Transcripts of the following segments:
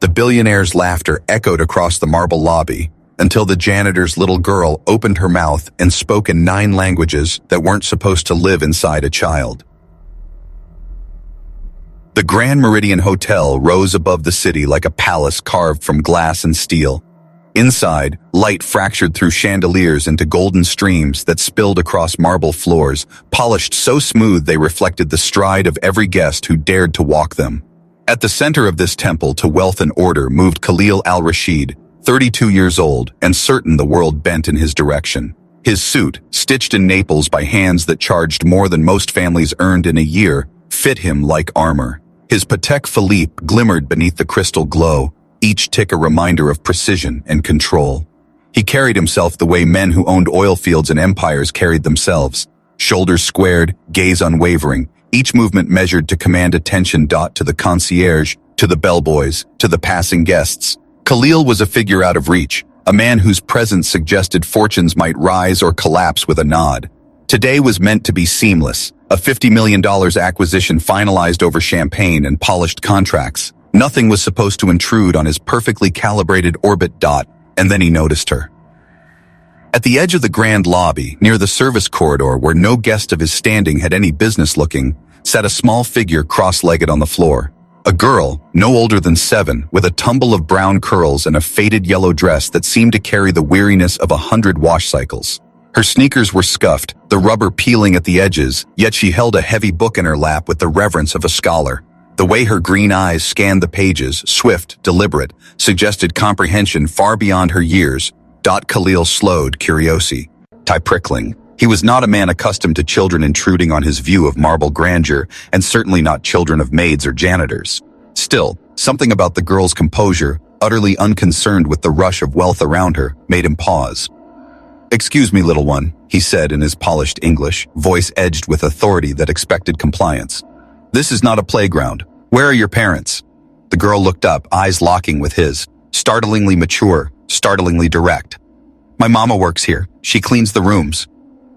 The billionaire's laughter echoed across the marble lobby until the janitor's little girl opened her mouth and spoke in 9 languages that weren't supposed to live inside a child. The Grand Meridian Hotel rose above the city like a palace carved from glass and steel. Inside, light fractured through chandeliers into golden streams that spilled across marble floors, polished so smooth they reflected the stride of every guest who dared to walk them. At the center of this temple to wealth and order moved Khalil al-Rashid, 32 years old and certain the world bent in his direction. His suit, stitched in Naples by hands that charged more than most families earned in a year, fit him like armor. His Patek Philippe glimmered beneath the crystal glow, each tick a reminder of precision and control. He carried himself the way men who owned oil fields and empires carried themselves. Shoulders squared, gaze unwavering, each movement measured to command attention. To the concierge, to the bellboys, to the passing guests. Khalil was a figure out of reach, a man whose presence suggested fortunes might rise or collapse with a nod. Today was meant to be seamless, a $50 million acquisition finalized over champagne and polished contracts. Nothing was supposed to intrude on his perfectly calibrated orbit. And then he noticed her. At the edge of the grand lobby, near the service corridor where no guest of his standing had any business looking, sat a small figure cross-legged on the floor. A girl, no older than 7, with a tumble of brown curls and a faded yellow dress that seemed to carry the weariness of 100 wash cycles. Her sneakers were scuffed, the rubber peeling at the edges, yet she held a heavy book in her lap with the reverence of a scholar. The way her green eyes scanned the pages, swift, deliberate, suggested comprehension far beyond her years. Khalil slowed, curiosity prickling. He was not a man accustomed to children intruding on his view of marble grandeur, and certainly not children of maids or janitors. Still, something about the girl's composure, utterly unconcerned with the rush of wealth around her, made him pause. "Excuse me, little one," he said in his polished English, voice edged with authority that expected compliance. "This is not a playground. Where are your parents?" The girl looked up, eyes locking with his. Startlingly mature, startlingly direct. "My mama works here. She cleans the rooms."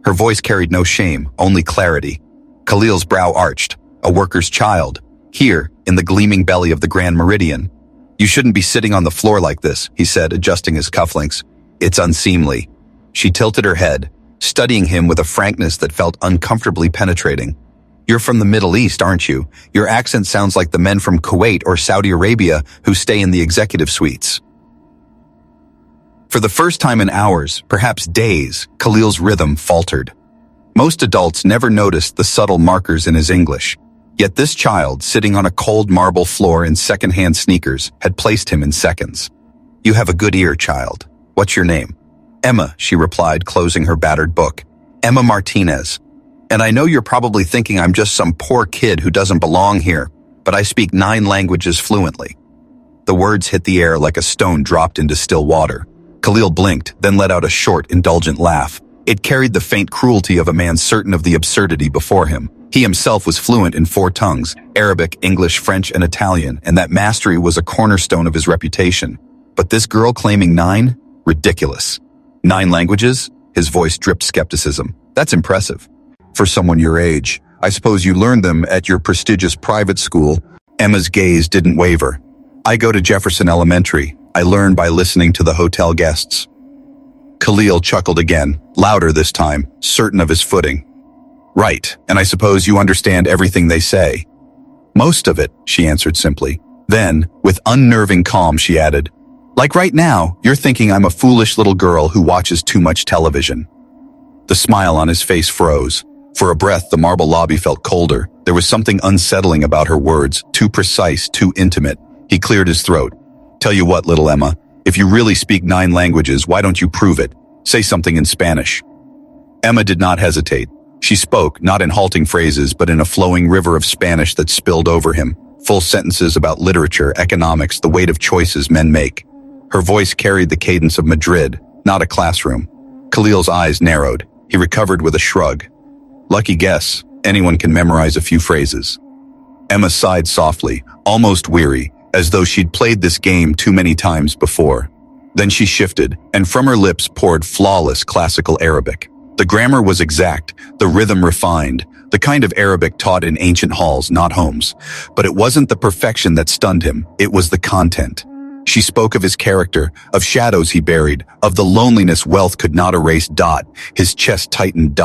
Her voice carried no shame, only clarity. Khalil's brow arched. A worker's child. Here, in the gleaming belly of the Grand Meridian. "You shouldn't be sitting on the floor like this," he said, adjusting his cufflinks. "It's unseemly." She tilted her head, studying him with a frankness that felt uncomfortably penetrating. "You're from the Middle East, aren't you? Your accent sounds like the men from Kuwait or Saudi Arabia who stay in the executive suites." For the first time in hours, perhaps days, Khalil's rhythm faltered. Most adults never noticed the subtle markers in his English. Yet this child, sitting on a cold marble floor in second-hand sneakers, had placed him in seconds. "You have a good ear, child. What's your name?" "Emma," she replied, closing her battered book. "Emma Martinez. And I know you're probably thinking I'm just some poor kid who doesn't belong here, but I speak 9 languages fluently." The words hit the air like a stone dropped into still water. Khalil blinked, then let out a short, indulgent laugh. It carried the faint cruelty of a man certain of the absurdity before him. He himself was fluent in 4 tongues, Arabic, English, French, and Italian, and that mastery was a cornerstone of his reputation. But this girl claiming 9? Ridiculous. 9 languages? His voice dripped skepticism. That's impressive. For someone your age, I suppose you learned them at your prestigious private school. Emma's gaze didn't waver. "I go to Jefferson Elementary. I learn by listening to the hotel guests." Khalil chuckled again, louder this time, certain of his footing. "Right, and I suppose you understand everything they say." "Most of it," she answered simply. Then, with unnerving calm, she added, "Like right now, you're thinking I'm a foolish little girl who watches too much television." The smile on his face froze. For a breath, the marble lobby felt colder. There was something unsettling about her words, too precise, too intimate. He cleared his throat. "Tell you what, little Emma, if you really speak 9 languages, why don't you prove it? Say something in Spanish." Emma did not hesitate. She spoke, not in halting phrases, but in a flowing river of Spanish that spilled over him, full sentences about literature, economics, the weight of choices men make. Her voice carried the cadence of Madrid, not a classroom. Khalil's eyes narrowed. He recovered with a shrug. "Lucky guess. Anyone can memorize a few phrases." Emma sighed softly, almost weary, as though she'd played this game too many times before. Then she shifted, and from her lips poured flawless classical Arabic. The grammar was exact, the rhythm refined, the kind of Arabic taught in ancient halls, not homes. But it wasn't the perfection that stunned him, it was the content. She spoke of his character, of shadows he buried, of the loneliness wealth could not erase. His chest tightened.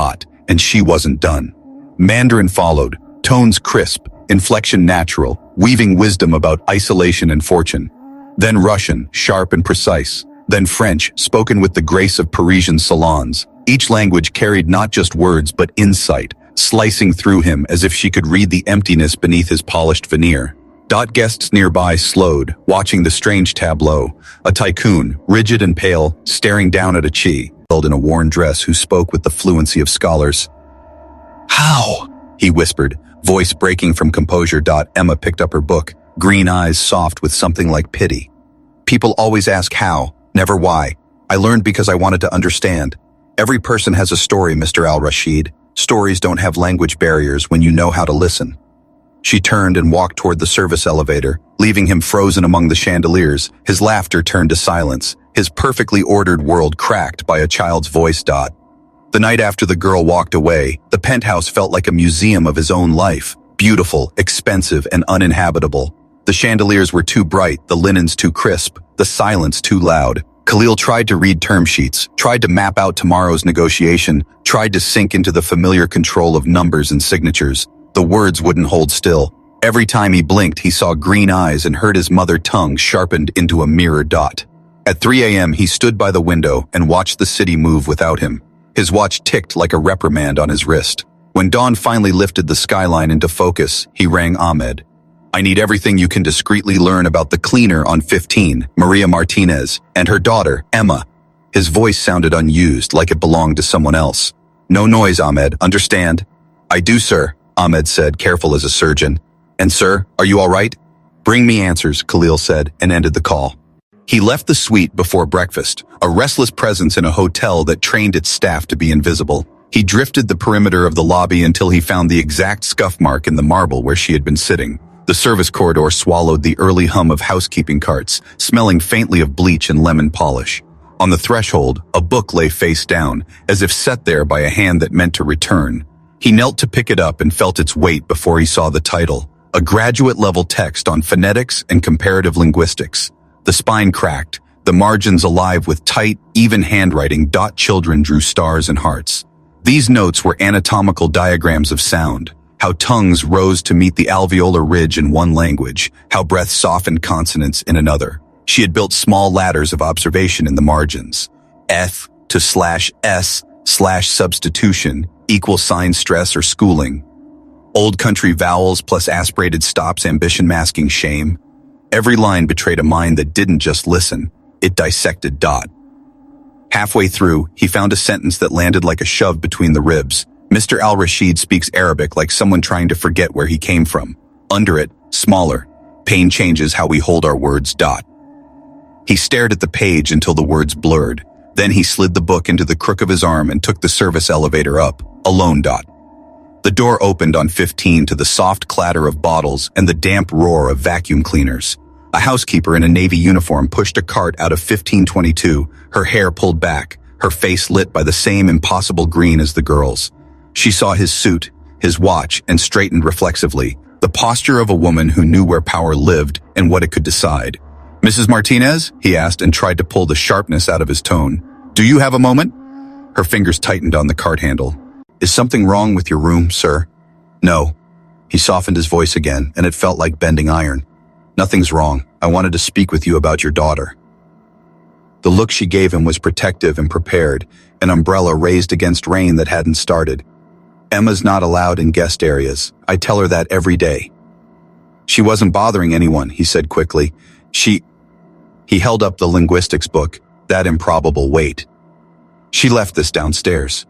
And she wasn't done. Mandarin followed, tones crisp, inflection natural, weaving wisdom about isolation and fortune. Then Russian, sharp and precise. Then French, spoken with the grace of Parisian salons. Each language carried not just words but insight, slicing through him as if she could read the emptiness beneath his polished veneer. Guests nearby slowed, watching the strange tableau. A tycoon, rigid and pale, staring down at a held in a worn dress who spoke with the fluency of scholars. "How?" he whispered, voice breaking from composure. Emma picked up her book, green eyes soft with something like pity. "People always ask how, never why. I learned because I wanted to understand. Every person has a story, Mr. Al-Rashid. Stories don't have language barriers when you know how to listen." She turned and walked toward the service elevator, leaving him frozen among the chandeliers. His laughter turned to silence, his perfectly ordered world cracked by a child's voice. The night after the girl walked away, the penthouse felt like a museum of his own life, beautiful, expensive, and uninhabitable. The chandeliers were too bright, the linens too crisp, the silence too loud. Khalil tried to read term sheets, tried to map out tomorrow's negotiation, tried to sink into the familiar control of numbers and signatures. The words wouldn't hold still. Every time he blinked, he saw green eyes and heard his mother tongue sharpened into a mirror. At 3 a.m., he stood by the window and watched the city move without him. His watch ticked like a reprimand on his wrist. When dawn finally lifted the skyline into focus, he rang Ahmed. "I need everything you can discreetly learn about the cleaner on 15, Maria Martinez, and her daughter, Emma." His voice sounded unused, like it belonged to someone else. "No noise, Ahmed, understand?" "I do, sir," Ahmed said, careful as a surgeon. "And sir, are you all right?" "Bring me answers," Khalil said, and ended the call. He left the suite before breakfast, a restless presence in a hotel that trained its staff to be invisible. He drifted the perimeter of the lobby until he found the exact scuff mark in the marble where she had been sitting. The service corridor swallowed the early hum of housekeeping carts, smelling faintly of bleach and lemon polish. On the threshold, a book lay face down, as if set there by a hand that meant to return. He knelt to pick it up and felt its weight before he saw the title, a graduate-level text on phonetics and comparative linguistics. The spine cracked, the margins alive with tight, even handwriting. Children drew stars and hearts. These notes were anatomical diagrams of sound, how tongues rose to meet the alveolar ridge in one language, how breath softened consonants in another. She had built small ladders of observation in the margins. F to /S / substitution, equal sign stress or schooling. Old country vowels plus aspirated stops, ambition masking shame. Every line betrayed a mind that didn't just listen, it dissected. Halfway through, he found a sentence that landed like a shove between the ribs. Mr. Al-Rashid speaks Arabic like someone trying to forget where he came from. Under it, smaller, pain changes how we hold our words. He stared at the page until the words blurred. Then he slid the book into the crook of his arm and took the service elevator up, alone. The door opened on 15 to the soft clatter of bottles and the damp roar of vacuum cleaners. A housekeeper in a navy uniform pushed a cart out of 1522, her hair pulled back, her face lit by the same impossible green as the girl's. She saw his suit, his watch, and straightened reflexively, the posture of a woman who knew where power lived and what it could decide. "Mrs. Martinez?" he asked and tried to pull the sharpness out of his tone. "Do you have a moment?" Her fingers tightened on the cart handle. "Is something wrong with your room, sir?" "No." He softened his voice again, and it felt like bending iron. "Nothing's wrong. I wanted to speak with you about your daughter." The look she gave him was protective and prepared, an umbrella raised against rain that hadn't started. "Emma's not allowed in guest areas. I tell her that every day." "She wasn't bothering anyone," he said quickly. He held up the linguistics book, that improbable weight. "She left this downstairs."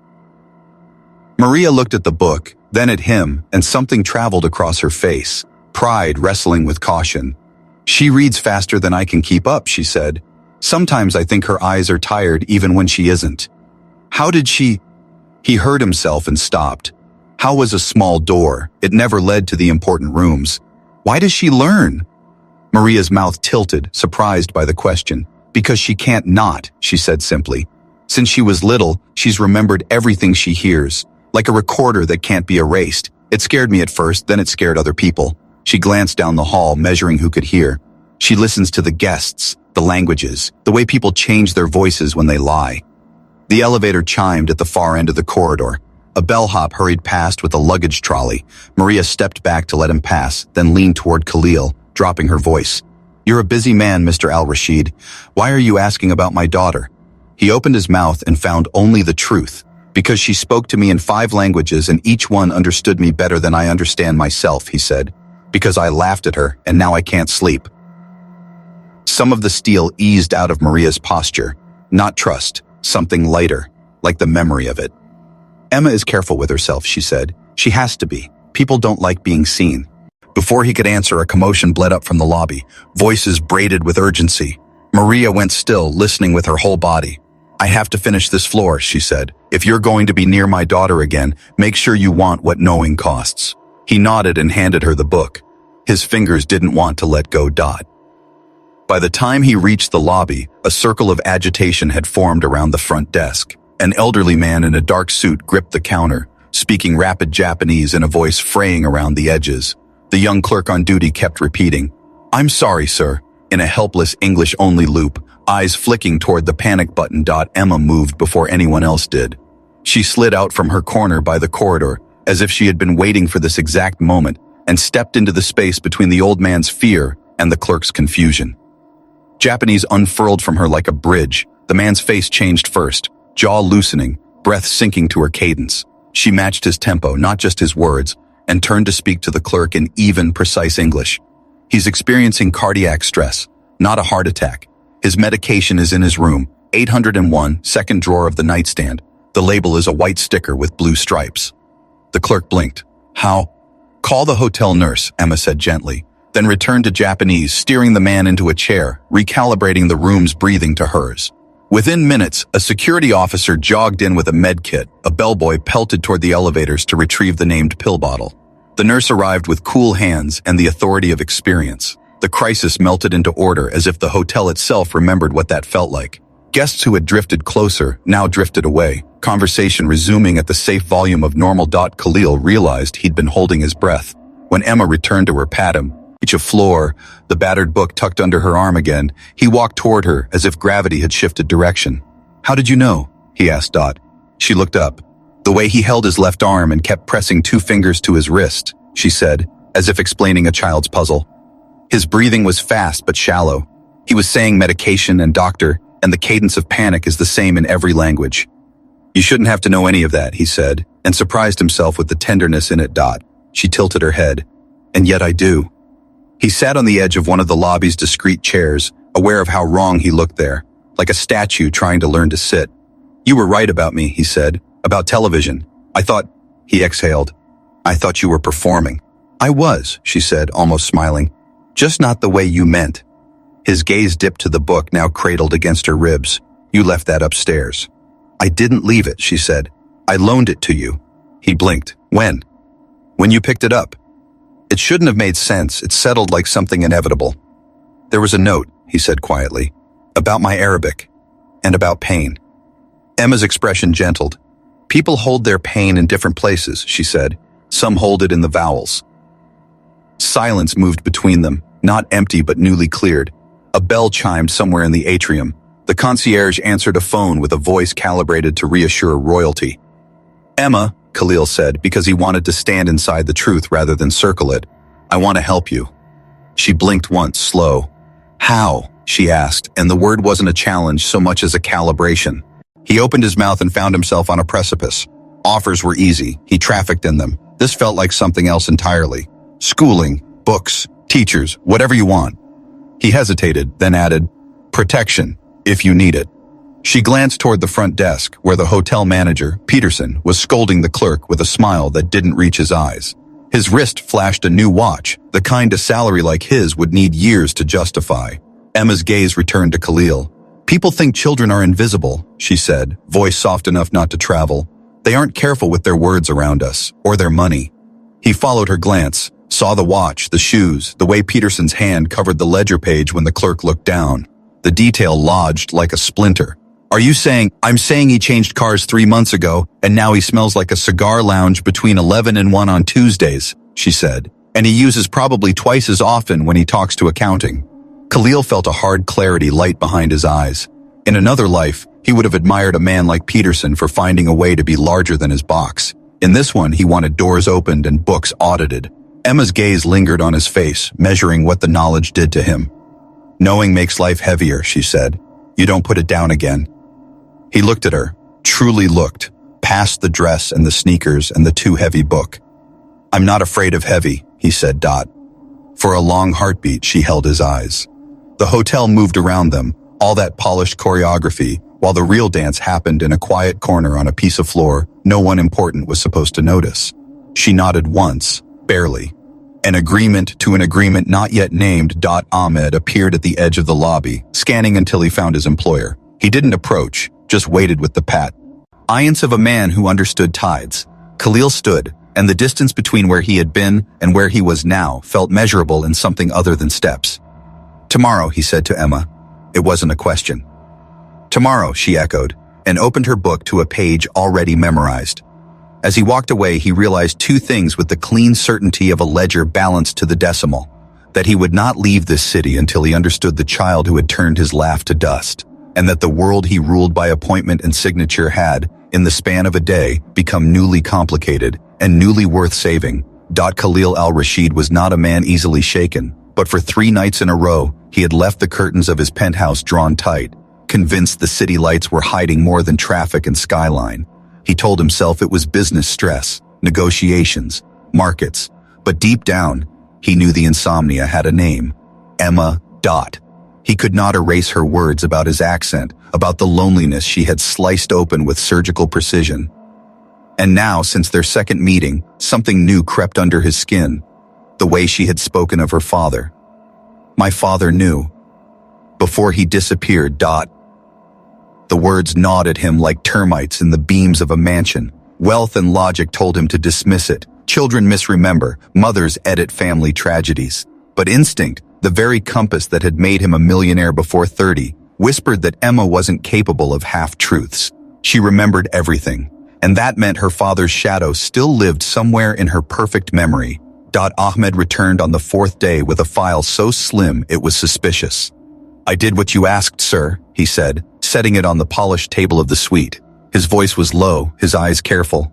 Maria looked at the book, then at him, and something traveled across her face, pride wrestling with caution. "She reads faster than I can keep up," she said. "Sometimes I think her eyes are tired even when she isn't." "How did she—" He heard himself and stopped. How was a small door? It never led to the important rooms. Why does she learn? Maria's mouth tilted, surprised by the question. "Because she can't not," she said simply. "Since she was little, she's remembered everything she hears, like a recorder that can't be erased. It scared me at first, then it scared other people." She glanced down the hall, measuring who could hear. "She listens to the guests, The languages, the way people change their voices when they lie. The elevator chimed at the far end of the corridor. A bellhop hurried past with a luggage trolley. Maria stepped back to let him pass, then leaned toward Khalil, dropping her voice. "You're a busy man, Mr. Al-Rashid. Why are you asking about my daughter?" He opened his mouth and found only the truth. "Because she spoke to me in 5 languages and each one understood me better than I understand myself," he said. "Because I laughed at her and now I can't sleep." Some of the steel eased out of Maria's posture. Not trust, something lighter, like the memory of it. "Emma is careful with herself," she said. "She has to be. People don't like being seen." Before he could answer, a commotion bled up from the lobby, voices braided with urgency. Maria went still, listening with her whole body. "I have to finish this floor," she said. "If you're going to be near my daughter again, make sure you want what knowing costs." He nodded and handed her the book. His fingers didn't want to let go. By the time he reached the lobby, a circle of agitation had formed around the front desk. An elderly man in a dark suit gripped the counter, speaking rapid Japanese in a voice fraying around the edges. The young clerk on duty kept repeating, "I'm sorry, sir," in a helpless English-only loop, eyes flicking toward the panic button. Emma moved before anyone else did. She slid out from her corner by the corridor, as if she had been waiting for this exact moment, and stepped into the space between the old man's fear and the clerk's confusion. Japanese unfurled from her like a bridge. The man's face changed first, jaw loosening, breath sinking to her cadence. She matched his tempo, not just his words, and turned to speak to the clerk in even, precise English. "He's experiencing cardiac stress, not a heart attack. His medication is in his room, 801, second drawer of the nightstand. The label is a white sticker with blue stripes." The clerk blinked. "How?" "Call the hotel nurse," Emma said gently, then returned to Japanese, steering the man into a chair, recalibrating the room's breathing to hers. Within minutes, a security officer jogged in with a med kit. A bellboy pelted toward the elevators to retrieve the named pill bottle. The nurse arrived with cool hands and the authority of experience. The crisis melted into order as if the hotel itself remembered what that felt like. Guests who had drifted closer now drifted away, conversation resuming at the safe volume of normal. Khalil realized he'd been holding his breath. When Emma returned to her pad, each a floor, the battered book tucked under her arm again, he walked toward her as if gravity had shifted direction. "How did you know?" he asked. She looked up. "The way he held his left arm and kept pressing 2 fingers to his wrist," she said, as if explaining a child's puzzle. His breathing was fast but shallow. He was saying medication and doctor, and the cadence of panic is the same in every language. "You shouldn't have to know any of that," he said, and surprised himself with the tenderness in it. She tilted her head. "And yet I do." He sat on the edge of one of the lobby's discreet chairs, aware of how wrong he looked there, like a statue trying to learn to sit. "You were right about me," he said, "about television. I thought," he exhaled, "I thought you were performing." "I was," she said, almost smiling, "just not the way you meant." His gaze dipped to the book now cradled against her ribs. "You left that upstairs." "I didn't leave it," she said. "I loaned it to you." He blinked. "When?" "When you picked it up." It shouldn't have made sense. It settled like something inevitable. "There was a note," he said quietly, "about my Arabic, and about pain." Emma's expression gentled. "People hold their pain in different places," she said. "Some hold it in the vowels." Silence moved between them, not empty but newly cleared. A bell chimed somewhere in the atrium. The concierge answered a phone with a voice calibrated to reassure royalty. "Emma," Khalil said, because he wanted to stand inside the truth rather than circle it, "I want to help you." She blinked once, slow. "How?" she asked, and the word wasn't a challenge so much as a calibration. He opened his mouth and found himself on a precipice. Offers were easy. He trafficked in them. This felt like something else entirely. Schooling, books, teachers, whatever you want. He hesitated, then added, "Protection, if you need it." She glanced toward the front desk, where the hotel manager, Peterson, was scolding the clerk with a smile that didn't reach his eyes. His wrist flashed a new watch, the kind a salary like his would need years to justify. Emma's gaze returned to Khalil. "People think children are invisible," she said, voice soft enough not to travel. "They aren't careful with their words around us, or their money." He followed her glance, saw the watch, the shoes, the way Peterson's hand covered the ledger page when the clerk looked down. The detail lodged like a splinter. "Are you saying?" "I'm saying he changed cars 3 months ago, and now he smells like a cigar lounge between 11 and 1 on Tuesdays," she said. "And he uses probably twice as often when he talks to accounting." Khalil felt a hard clarity light behind his eyes. In another life, he would have admired a man like Peterson for finding a way to be larger than his box. In this one, he wanted doors opened and books audited. Emma's gaze lingered on his face, measuring what the knowledge did to him. "Knowing makes life heavier," she said. "You don't put it down again." He looked at her, truly looked, past the dress and the sneakers and the too heavy book. "I'm not afraid of heavy," he said. For a long heartbeat, she held his eyes. The hotel moved around them, all that polished choreography, while the real dance happened in a quiet corner on a piece of floor no one important was supposed to notice. She nodded once, barely. An agreement to an agreement not yet named. Ahmed appeared at the edge of the lobby, scanning until he found his employer. He didn't approach, just waited with the pat. Iance of a man who understood tides. Khalil stood, and the distance between where he had been and where he was now felt measurable in something other than steps. "Tomorrow," he said to Emma. It wasn't a question. "Tomorrow," she echoed, and opened her book to a page already memorized. As he walked away, he realized two things with the clean certainty of a ledger balanced to the decimal: that he would not leave this city until he understood the child who had turned his laugh to dust, and that the world he ruled by appointment and signature had, in the span of a day, become newly complicated and newly worth saving. Khalil al-Rashid was not a man easily shaken, but for 3 nights in a row, he had left the curtains of his penthouse drawn tight, convinced the city lights were hiding more than traffic and skyline. He told himself it was business stress, negotiations, markets, but deep down, he knew the insomnia had a name: Emma. He could not erase her words about his accent, about the loneliness she had sliced open with surgical precision. And now, since their second meeting, something new crept under his skin: the way she had spoken of her father. "My father knew." Before he disappeared. The words gnawed at him like termites in the beams of a mansion. Wealth and logic told him to dismiss it. Children misremember, mothers edit family tragedies. But instinct, the very compass that had made him a millionaire before 30, whispered that Emma wasn't capable of half-truths. She remembered everything, and that meant her father's shadow still lived somewhere in her perfect memory. Ahmed returned on the 4th day with a file so slim it was suspicious. "I did what you asked, sir," he said, setting it on the polished table of the suite. His voice was low, his eyes careful.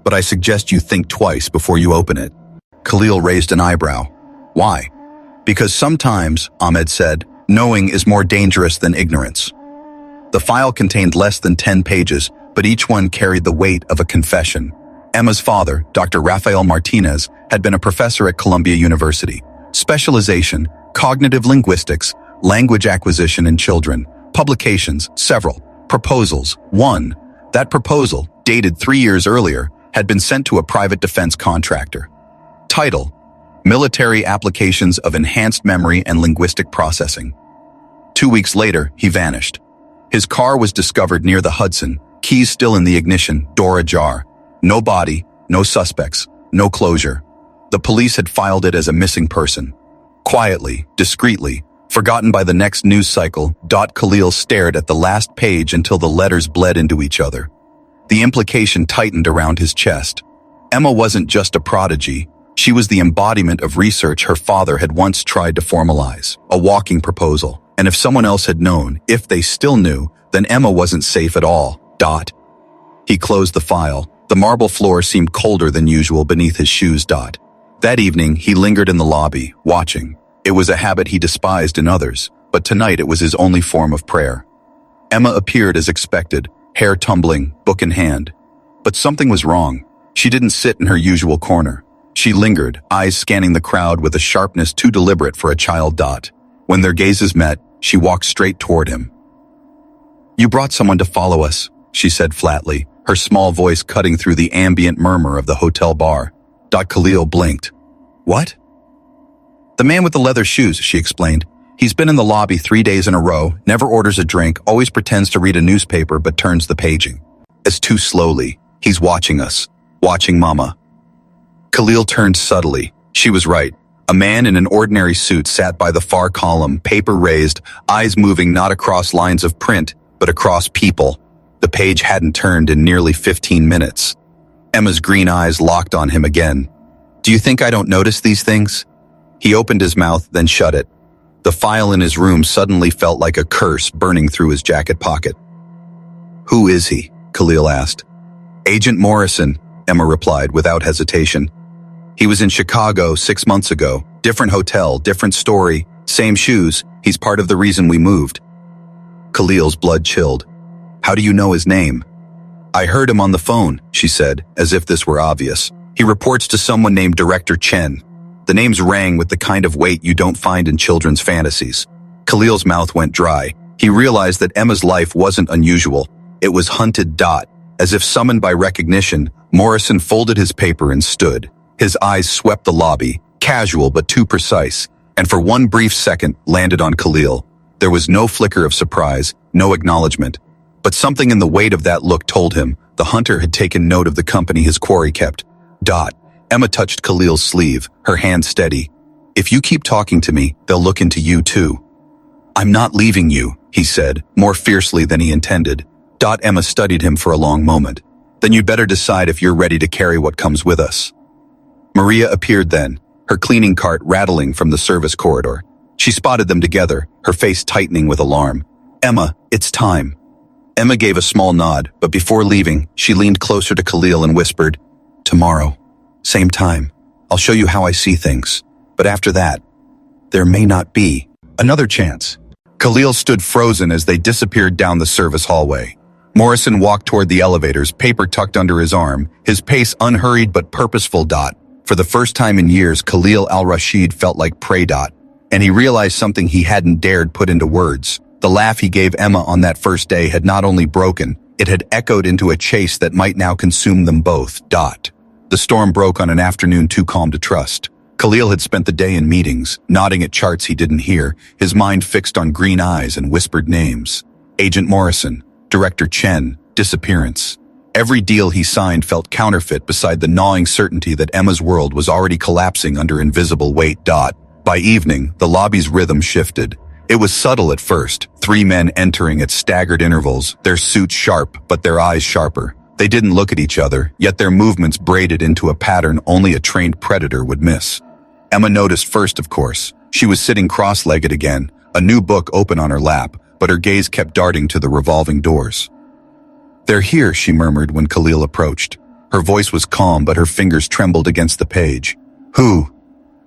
"But I suggest you think twice before you open it." Khalil raised an eyebrow. "Why?" "Because sometimes," Ahmed said, "knowing is more dangerous than ignorance." The file contained less than 10 pages, but each one carried the weight of a confession. Emma's father, Dr. Rafael Martinez, had been a professor at Columbia University. Specialization: cognitive linguistics, language acquisition in children. Publications: several. Proposals: 1. That proposal, dated 3 years earlier, had been sent to a private defense contractor. Title: Military Applications of Enhanced Memory and Linguistic Processing. 2 weeks later, he vanished. His car was discovered near the Hudson, keys still in the ignition, door ajar. No body, no suspects, no closure. The police had filed it as a missing person. Quietly, discreetly, forgotten by the next news cycle. Khalil stared at the last page until the letters bled into each other. The implication tightened around his chest. Emma wasn't just a prodigy. She was the embodiment of research her father had once tried to formalize, a walking proposal. And if someone else had known, if they still knew, then Emma wasn't safe at all. He closed the file. The marble floor seemed colder than usual beneath his shoes. That evening, he lingered in the lobby, watching. It was a habit he despised in others, but tonight it was his only form of prayer. Emma appeared as expected, hair tumbling, book in hand. But something was wrong. She didn't sit in her usual corner. She lingered, eyes scanning the crowd with a sharpness too deliberate for a child. When their gazes met, she walked straight toward him. "You brought someone to follow us," she said flatly, her small voice cutting through the ambient murmur of the hotel bar. Khalil blinked. "What?" "The man with the leather shoes," she explained. "He's been in the lobby 3 days in a row, never orders a drink, always pretends to read a newspaper but turns the paging. As too slowly. He's watching us. Watching Mama." Khalil turned subtly. She was right. A man in an ordinary suit sat by the far column, paper raised, eyes moving not across lines of print, but across people. The page hadn't turned in nearly 15 minutes. Emma's green eyes locked on him again. "Do you think I don't notice these things?" He opened his mouth, then shut it. The file in his room suddenly felt like a curse burning through his jacket pocket. "Who is he?" Khalil asked. "Agent Morrison," Emma replied without hesitation. "He was in Chicago 6 months ago. Different hotel, different story, same shoes. He's part of the reason we moved." Khalil's blood chilled. "How do you know his name?" "I heard him on the phone," she said, as if this were obvious. "He reports to someone named Director Chen." The names rang with the kind of weight you don't find in children's fantasies. Khalil's mouth went dry. He realized that Emma's life wasn't unusual. It was hunted. As if summoned by recognition, Morrison folded his paper and stood. His eyes swept the lobby, casual but too precise, and for one brief second landed on Khalil. There was no flicker of surprise, no acknowledgement. But something in the weight of that look told him the hunter had taken note of the company his quarry kept. Emma touched Khalil's sleeve, her hand steady. "If you keep talking to me, they'll look into you too." "I'm not leaving you," he said, more fiercely than he intended. Emma studied him for a long moment. "Then you'd better decide if you're ready to carry what comes with us." Maria appeared then, her cleaning cart rattling from the service corridor. She spotted them together, her face tightening with alarm. "Emma, it's time." Emma gave a small nod, but before leaving, she leaned closer to Khalil and whispered, "Tomorrow, same time, I'll show you how I see things. But after that, there may not be another chance." Khalil stood frozen as they disappeared down the service hallway. Morrison walked toward the elevators, paper tucked under his arm, his pace unhurried but purposeful. For the first time in years, Khalil al-Rashid felt like prey. And he realized something he hadn't dared put into words. The laugh he gave Emma on that first day had not only broken, it had echoed into a chase that might now consume them both. The storm broke on an afternoon too calm to trust. Khalil had spent the day in meetings, nodding at charts he didn't hear, his mind fixed on green eyes and whispered names. Agent Morrison, Director Chen, disappearance. Every deal he signed felt counterfeit beside the gnawing certainty that Emma's world was already collapsing under invisible weight. By evening, the lobby's rhythm shifted. It was subtle at first, 3 men entering at staggered intervals, their suits sharp but their eyes sharper. They didn't look at each other, yet their movements braided into a pattern only a trained predator would miss. Emma noticed first, of course. She was sitting cross-legged again, a new book open on her lap, but her gaze kept darting to the revolving doors. "They're here," she murmured when Khalil approached. Her voice was calm, but her fingers trembled against the page. "Who?"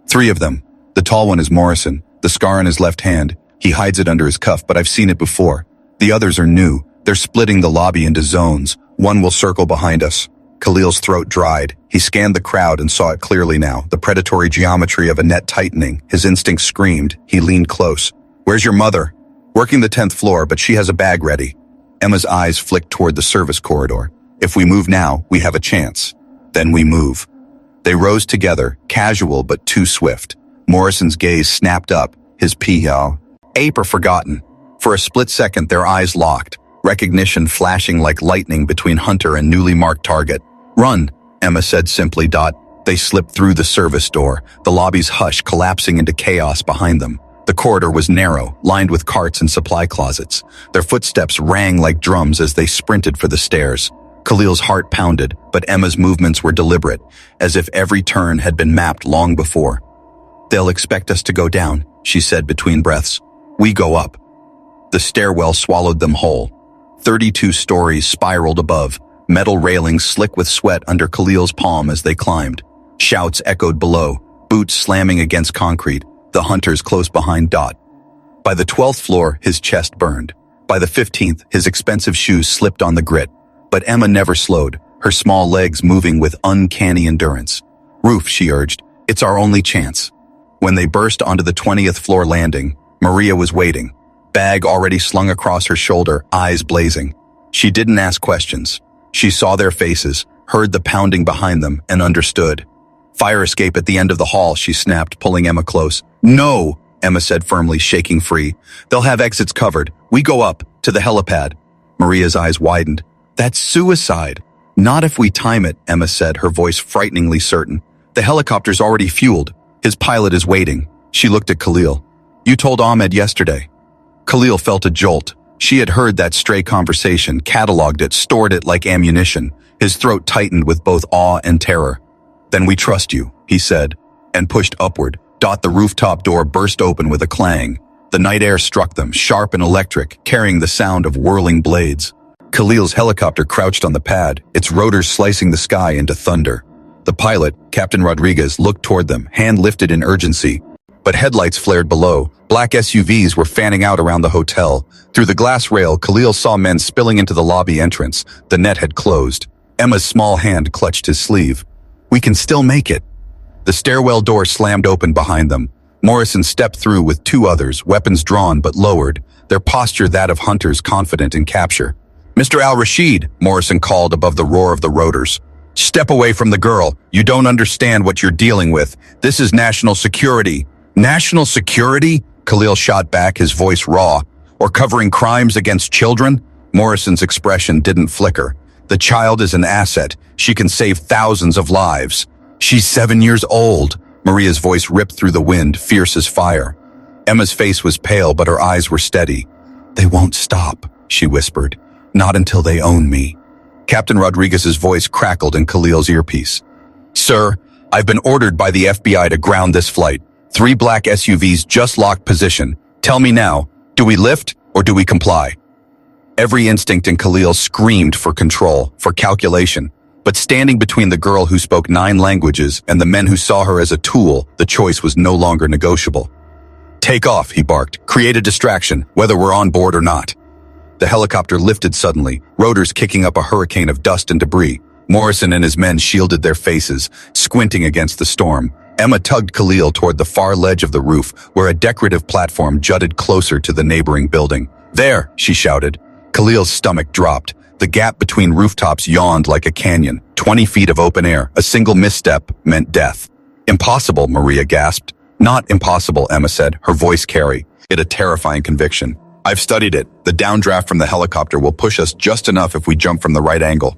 "3 of them. The tall one is Morrison, the scar on his left hand. He hides it under his cuff, but I've seen it before. The others are new. They're splitting the lobby into zones. One will circle behind us." Khalil's throat dried. He scanned the crowd and saw it clearly now, the predatory geometry of a net tightening. His instinct screamed. He leaned close. "Where's your mother?" "Working the 10th floor, but she has a bag ready." Emma's eyes flicked toward the service corridor. "If we move now, we have a chance. Then we move." They rose together, casual but too swift. Morrison's gaze snapped up, his paper forgotten. For a split second, their eyes locked, recognition flashing like lightning between hunter and newly marked target. "Run," Emma said simply. They slipped through the service door, the lobby's hush collapsing into chaos behind them. The corridor was narrow, lined with carts and supply closets. Their footsteps rang like drums as they sprinted for the stairs. Khalil's heart pounded, but Emma's movements were deliberate, as if every turn had been mapped long before. "They'll expect us to go down," she said between breaths. "We go up." The stairwell swallowed them whole. 32 stories spiraled above, metal railings slick with sweat under Khalil's palm as they climbed. Shouts echoed below, boots slamming against concrete, the hunters close behind. By the 12th floor, his chest burned. By the 15th, his expensive shoes slipped on the grit. But Emma never slowed, her small legs moving with uncanny endurance. "Roof," she urged, "it's our only chance." When they burst onto the 20th floor landing, Maria was waiting, bag already slung across her shoulder, eyes blazing. She didn't ask questions. She saw their faces, heard the pounding behind them, and understood. "Fire escape at the end of the hall," she snapped, pulling Emma close. "No," Emma said firmly, shaking free. "They'll have exits covered. We go up, to the helipad." Maria's eyes widened. "That's suicide." "Not if we time it," Emma said, her voice frighteningly certain. "The helicopter's already fueled. His pilot is waiting." She looked at Khalil. "You told Ahmed yesterday." Khalil felt a jolt. She had heard that stray conversation, cataloged it, stored it like ammunition. His throat tightened with both awe and terror. "Then we trust you," he said, and pushed upward. The rooftop door burst open with a clang. The night air struck them, sharp and electric, carrying the sound of whirling blades. Khalil's helicopter crouched on the pad, its rotors slicing the sky into thunder. The pilot, Captain Rodriguez, looked toward them, hand lifted in urgency. But headlights flared below. Black SUVs were fanning out around the hotel. Through the glass rail, Khalil saw men spilling into the lobby entrance. The net had closed. Emma's small hand clutched his sleeve. "We can still make it." The stairwell door slammed open behind them. Morrison stepped through with two others, weapons drawn but lowered, their posture that of hunters confident in capture. "Mr. Al-Rashid," Morrison called above the roar of the rotors. "Step away from the girl. You don't understand what you're dealing with. This is national security." "National security?" Khalil shot back, his voice raw. "Or covering crimes against children?" Morrison's expression didn't flicker. "The child is an asset. She can save thousands of lives." "She's 7 years old." Maria's voice ripped through the wind, fierce as fire. Emma's face was pale, but her eyes were steady. "They won't stop," she whispered. "Not until they own me." Captain Rodriguez's voice crackled in Khalil's earpiece. "Sir, I've been ordered by the FBI to ground this flight. 3 black SUVs just locked position. Tell me now, do we lift or do we comply?" Every instinct in Khalil screamed for control, for calculation. But standing between the girl who spoke 9 languages and the men who saw her as a tool, the choice was no longer negotiable. "Take off," he barked. "Create a distraction, whether we're on board or not." The helicopter lifted suddenly, rotors kicking up a hurricane of dust and debris. Morrison and his men shielded their faces, squinting against the storm. Emma tugged Khalil toward the far ledge of the roof, where a decorative platform jutted closer to the neighboring building. "There!" she shouted. Khalil's stomach dropped. The gap between rooftops yawned like a canyon. 20 feet of open air, a single misstep meant death. "Impossible," Maria gasped. "Not impossible," Emma said, her voice carry. It a terrifying conviction. "I've studied it. The downdraft from the helicopter will push us just enough if we jump from the right angle."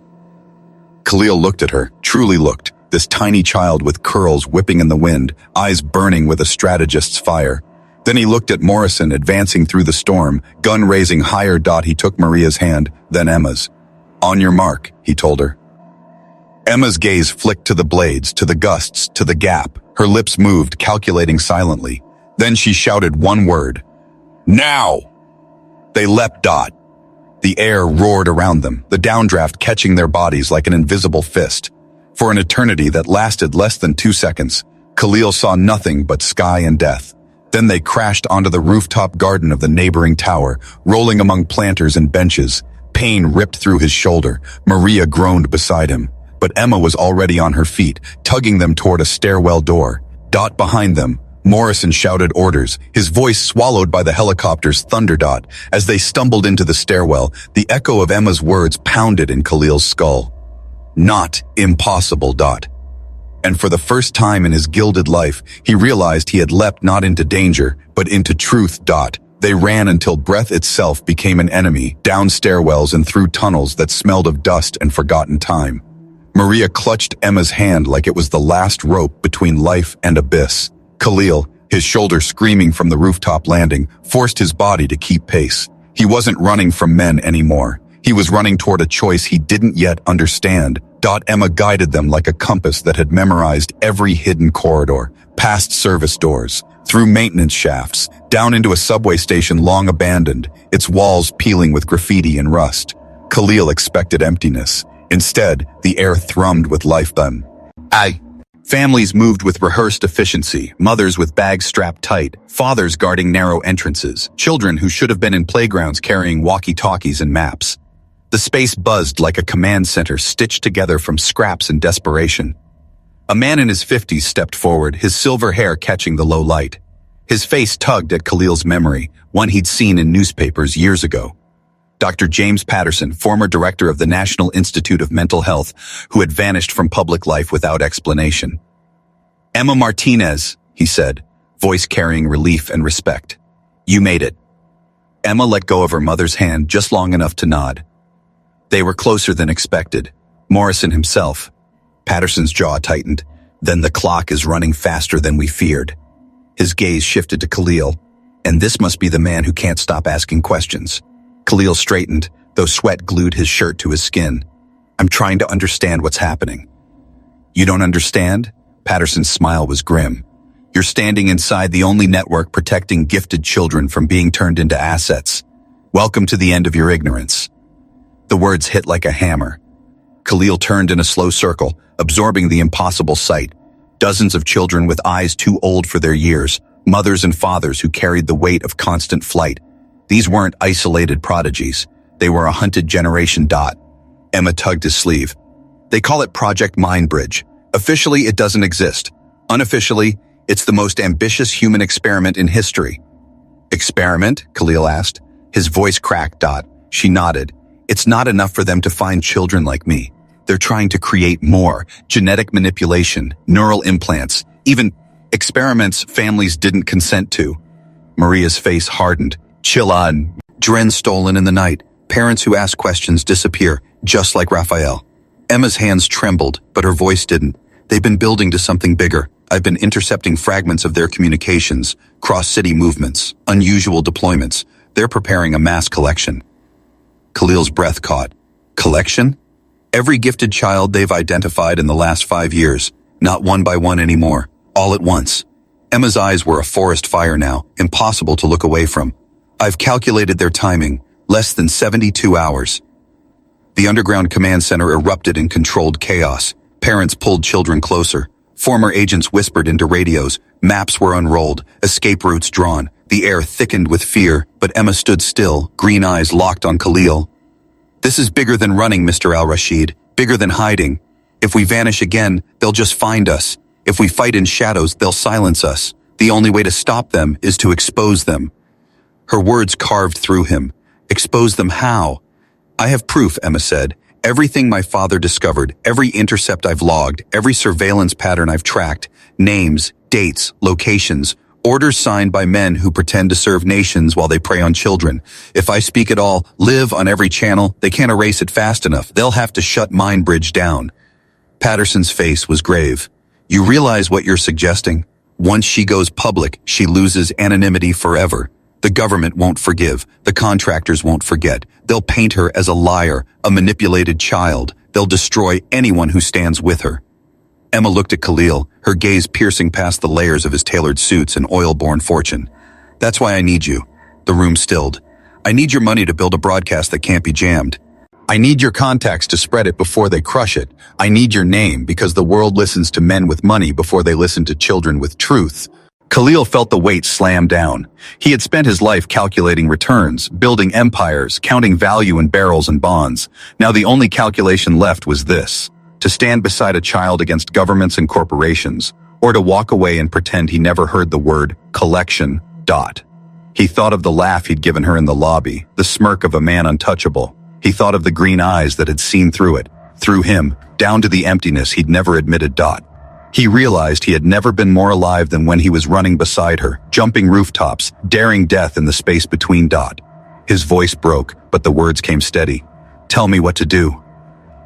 Khalil looked at her, truly looked. This tiny child with curls whipping in the wind, eyes burning with a strategist's fire. Then he looked at Morrison advancing through the storm, gun raising higher. He took Maria's hand, then Emma's. "On your mark," he told her. Emma's gaze flicked to the blades, to the gusts, to the gap. Her lips moved, calculating silently. Then she shouted one word. "Now!" They leapt. The air roared around them, the downdraft catching their bodies like an invisible fist. For an eternity that lasted less than 2 seconds, Khalil saw nothing but sky and death. Then they crashed onto the rooftop garden of the neighboring tower, rolling among planters and benches. Pain ripped through his shoulder. Maria groaned beside him. But Emma was already on her feet, tugging them toward a stairwell door. Behind them, Morrison shouted orders, his voice swallowed by the helicopter's thunder. As they stumbled into the stairwell, the echo of Emma's words pounded in Khalil's skull. Not impossible. And for the first time in his gilded life, he realized he had leapt not into danger, but into truth. They ran until breath itself became an enemy, down stairwells and through tunnels that smelled of dust and forgotten time. Maria clutched Emma's hand like it was the last rope between life and abyss. Khalil, his shoulder screaming from the rooftop landing, forced his body to keep pace. He wasn't running from men anymore. He was running toward a choice he didn't yet understand. Emma guided them like a compass that had memorized every hidden corridor, past service doors, through maintenance shafts, down into a subway station long abandoned, its walls peeling with graffiti and rust. Khalil expected emptiness. Instead, the air thrummed with life. Families moved with rehearsed efficiency, mothers with bags strapped tight, fathers guarding narrow entrances, children who should have been in playgrounds carrying walkie-talkies and maps. The space buzzed like a command center stitched together from scraps and desperation. A man in his 50s stepped forward, his silver hair catching the low light. His face tugged at Khalil's memory, one he'd seen in newspapers years ago. Dr. James Patterson, former director of the National Institute of Mental Health, who had vanished from public life without explanation. "Emma Martinez," he said, voice carrying relief and respect. "You made it." Emma let go of her mother's hand just long enough to nod. They were closer than expected. Morrison himself. Patterson's jaw tightened. "Then the clock is running faster than we feared." His gaze shifted to Khalil. "And this must be the man who can't stop asking questions." Khalil straightened, though sweat glued his shirt to his skin. "I'm trying to understand what's happening." "You don't understand?" Patterson's smile was grim. You're standing inside the only network protecting gifted children from being turned into assets. Welcome to the end of your ignorance. The words hit like a hammer. Khalil turned in a slow circle, absorbing the impossible sight. Dozens of children with eyes too old for their years, mothers and fathers who carried the weight of constant flight. These weren't isolated prodigies. They were a hunted generation. Emma tugged his sleeve. They call it Project MindBridge. Officially, it doesn't exist. Unofficially, it's the most ambitious human experiment in history. Experiment? Khalil asked. His voice cracked. She nodded. It's not enough for them to find children like me. They're trying to create more. Genetic manipulation, neural implants, even experiments families didn't consent to. Maria's face hardened. Chill on. Dren stolen in the night. Parents who ask questions disappear, just like Raphael. Emma's hands trembled, but her voice didn't. They've been building to something bigger. I've been intercepting fragments of their communications, cross-city movements, unusual deployments. They're preparing a mass collection. Khalil's breath caught. Collection? Every gifted child they've identified in the last 5 years, not one by one anymore, all at once. Emma's eyes were a forest fire now, impossible to look away from. I've calculated their timing, less than 72 hours. The underground command center erupted in controlled chaos. Parents pulled children closer. Former agents whispered into radios. Maps were unrolled, escape routes drawn. The air thickened with fear, but Emma stood still, green eyes locked on Khalil. This is bigger than running, Mr. Al-Rashid, bigger than hiding. If we vanish again, they'll just find us. If we fight in shadows, they'll silence us. The only way to stop them is to expose them. Her words carved through him. Expose them how? I have proof, Emma said. Everything my father discovered, every intercept I've logged, every surveillance pattern I've tracked, names, dates, locations, orders signed by men who pretend to serve nations while they prey on children. If I speak at all, live on every channel, they can't erase it fast enough. They'll have to shut MindBridge down. Patterson's face was grave. You realize what you're suggesting? Once she goes public, she loses anonymity forever. The government won't forgive. The contractors won't forget. They'll paint her as a liar, a manipulated child. They'll destroy anyone who stands with her. Emma looked at Khalil, her gaze piercing past the layers of his tailored suits and oil-borne fortune. That's why I need you. The room stilled. I need your money to build a broadcast that can't be jammed. I need your contacts to spread it before they crush it. I need your name because the world listens to men with money before they listen to children with truth. Khalil felt the weight slam down. He had spent his life calculating returns, building empires, counting value in barrels and bonds. Now the only calculation left was this: to stand beside a child against governments and corporations, or to walk away and pretend he never heard the word collection. He thought of the laugh he'd given her in the lobby, the smirk of a man untouchable. He thought of the green eyes that had seen through it, through him, down to the emptiness he'd never admitted. He realized he had never been more alive than when he was running beside her, jumping rooftops, daring death in the space between. His voice broke, but the words came steady. Tell me what to do.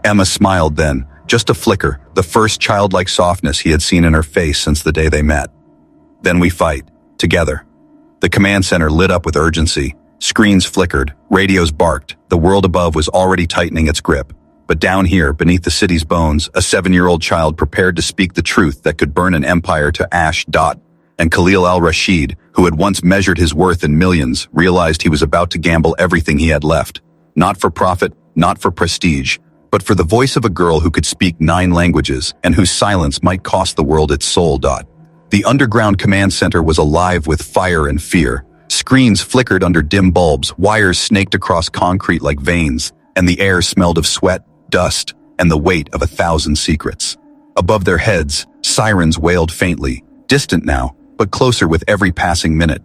Emma smiled then, just a flicker, the first childlike softness he had seen in her face since the day they met. Then we fight, together. The command center lit up with urgency. Screens flickered, radios barked, the world above was already tightening its grip. But down here, beneath the city's bones, a 7-year-old child prepared to speak the truth that could burn an empire to ash. And Khalil al-Rashid, who had once measured his worth in millions, realized he was about to gamble everything he had left. Not for profit, not for prestige, but for the voice of a girl who could speak 9 languages and whose silence might cost the world its soul. The underground command center was alive with fire and fear. Screens flickered under dim bulbs, wires snaked across concrete like veins, and the air smelled of sweat, dust, and the weight of 1,000 secrets. Above their heads, sirens wailed faintly, distant now, but closer with every passing minute.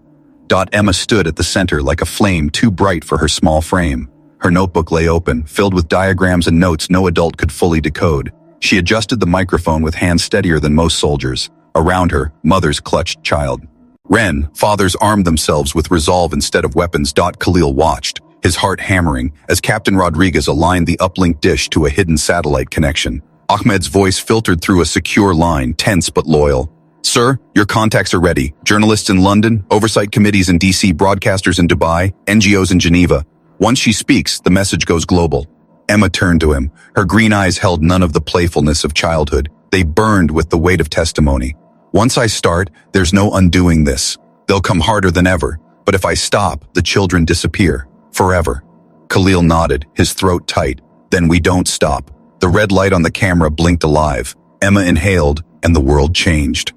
Emma stood at the center like a flame too bright for her small frame. Her notebook lay open, filled with diagrams and notes no adult could fully decode. She adjusted the microphone with hands steadier than most soldiers. Around her, mothers clutched child. Fathers armed themselves with resolve instead of weapons. Khalil watched, his heart hammering, as Captain Rodriguez aligned the uplink dish to a hidden satellite connection. Ahmed's voice filtered through a secure line, tense but loyal. Sir, your contacts are ready. Journalists in London, oversight committees in DC, broadcasters in Dubai, NGOs in Geneva. Once she speaks, the message goes global. Emma turned to him. Her green eyes held none of the playfulness of childhood. They burned with the weight of testimony. Once I start, there's no undoing this. They'll come harder than ever, but if I stop, the children disappear. Forever. Khalil nodded, his throat tight. Then we don't stop. The red light on the camera blinked alive. Emma inhaled, and the world changed.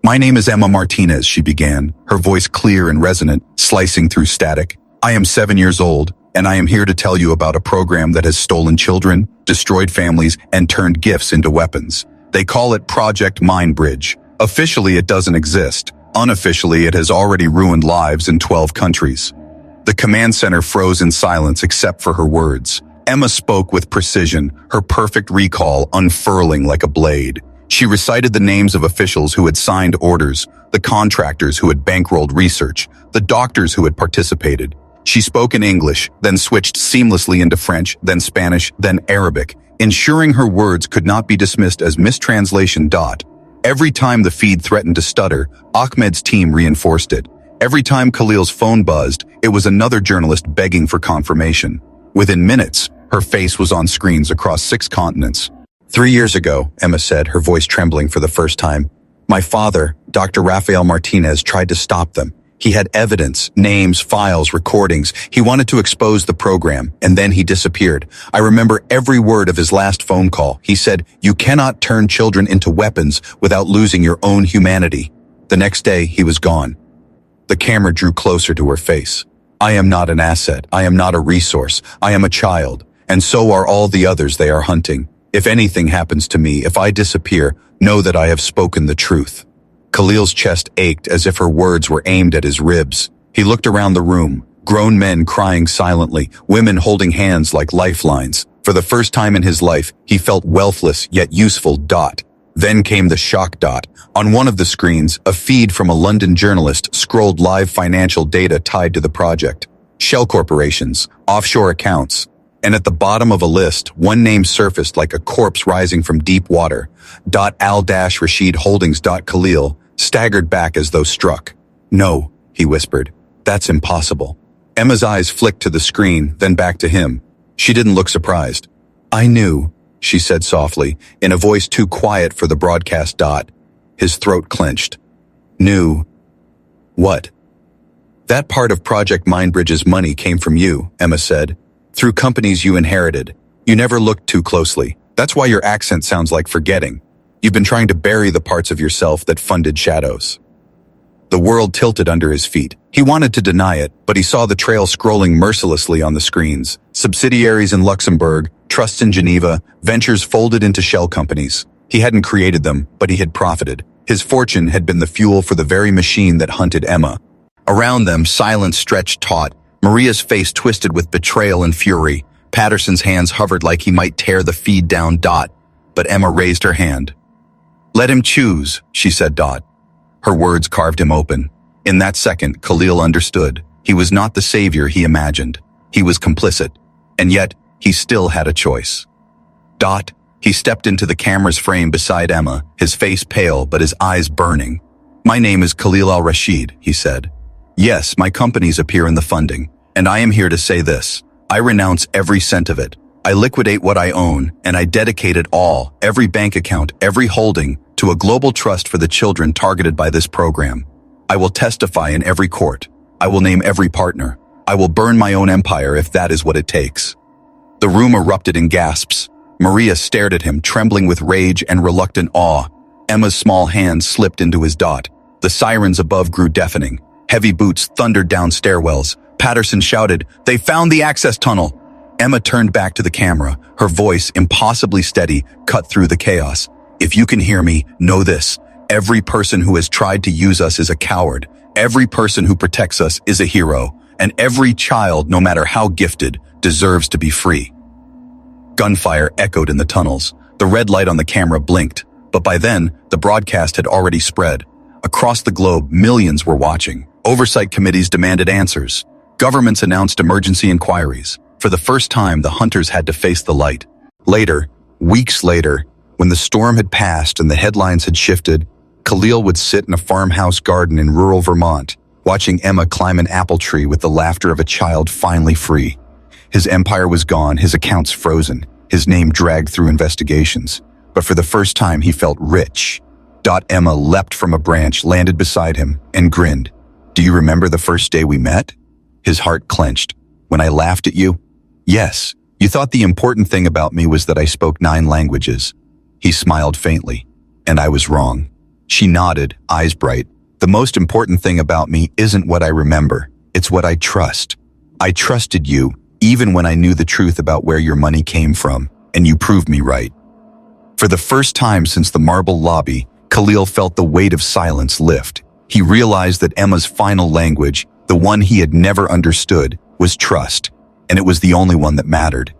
My name is Emma Martinez, she began, her voice clear and resonant, slicing through static. I am 7 years old, and I am here to tell you about a program that has stolen children, destroyed families, and turned gifts into weapons. They call it Project MindBridge. Officially, it doesn't exist. Unofficially, it has already ruined lives in 12 countries. The command center froze in silence except for her words. Emma spoke with precision, her perfect recall unfurling like a blade. She recited the names of officials who had signed orders, the contractors who had bankrolled research, the doctors who had participated. She spoke in English, then switched seamlessly into French, then Spanish, then Arabic, ensuring her words could not be dismissed as mistranslation. Every time the feed threatened to stutter, Ahmed's team reinforced it. Every time Khalil's phone buzzed, it was another journalist begging for confirmation. Within minutes, her face was on screens across 6 continents. 3 years ago, Emma said, her voice trembling for the first time, my father, Dr. Rafael Martinez, tried to stop them. He had evidence, names, files, recordings. He wanted to expose the program, and then he disappeared. I remember every word of his last phone call. He said, you cannot turn children into weapons without losing your own humanity. The next day, he was gone. The camera drew closer to her face. I am not an asset. I am not a resource. I am a child, and so are all the others they are hunting. If anything happens to me, if I disappear, know that I have spoken the truth. Khalil's chest ached as if her words were aimed at his ribs. He looked around the room, grown men crying silently, women holding hands like lifelines. For the first time in his life, he felt wealthless yet useful. Then came the shock. On one of the screens, a feed from a London journalist scrolled live financial data tied to the project. Shell corporations, offshore accounts. And at the bottom of a list, one name surfaced like a corpse rising from deep water. Al-Rashid Holdings. Khalil staggered back as though struck. No, he whispered. That's impossible. Emma's eyes flicked to the screen, then back to him. She didn't look surprised. I knew, she said softly, in a voice too quiet for the broadcast. His throat clenched. Knew. What? That part of Project MindBridge's money came from you, Emma said. Through companies you inherited. You never looked too closely. That's why your accent sounds like forgetting. You've been trying to bury the parts of yourself that funded shadows. The world tilted under his feet. He wanted to deny it, but he saw the trail scrolling mercilessly on the screens. Subsidiaries in Luxembourg, trusts in Geneva, ventures folded into shell companies. He hadn't created them, but he had profited. His fortune had been the fuel for the very machine that hunted Emma. Around them, silence stretched taut. Maria's face twisted with betrayal and fury. Patterson's hands hovered like he might tear the feed down. But Emma raised her hand. Let him choose, she said. Her words carved him open. In that second, Khalil understood. He was not the savior he imagined. He was complicit. And yet, he still had a choice. He stepped into the camera's frame beside Emma, his face pale but his eyes burning. My name is Khalil al-Rashid, he said. Yes, my companies appear in the funding, and I am here to say this. I renounce every cent of it. I liquidate what I own, and I dedicate it all, every bank account, every holding, to a global trust for the children targeted by this program. I will testify in every court. I will name every partner. I will burn my own empire if that is what it takes. The room erupted in gasps. Maria stared at him, trembling with rage and reluctant awe. Emma's small hand slipped into his. The sirens above grew deafening. Heavy boots thundered down stairwells. Patterson shouted, "They found the access tunnel!" Emma turned back to the camera, her voice, impossibly steady, cut through the chaos. If you can hear me, know this. Every person who has tried to use us is a coward. Every person who protects us is a hero. And every child, no matter how gifted, deserves to be free. Gunfire echoed in the tunnels. The red light on the camera blinked. But by then, the broadcast had already spread. Across the globe, millions were watching. Oversight committees demanded answers. Governments announced emergency inquiries. For the first time, the hunters had to face the light. Later, weeks later, when the storm had passed and the headlines had shifted, Khalil would sit in a farmhouse garden in rural Vermont, watching Emma climb an apple tree with the laughter of a child finally free. His empire was gone, his accounts frozen, his name dragged through investigations. But for the first time, he felt rich. Emma leapt from a branch, landed beside him, and grinned. Do you remember the first day we met? His heart clenched. When I laughed at you? Yes. You thought the important thing about me was that I spoke 9 languages. He smiled faintly. And I was wrong. She nodded, eyes bright. The most important thing about me isn't what I remember. It's what I trust. I trusted you, even when I knew the truth about where your money came from, and you proved me right. For the first time since the marble lobby, Khalil felt the weight of silence lift. He realized that Emma's final language, the one he had never understood, was trust, and it was the only one that mattered.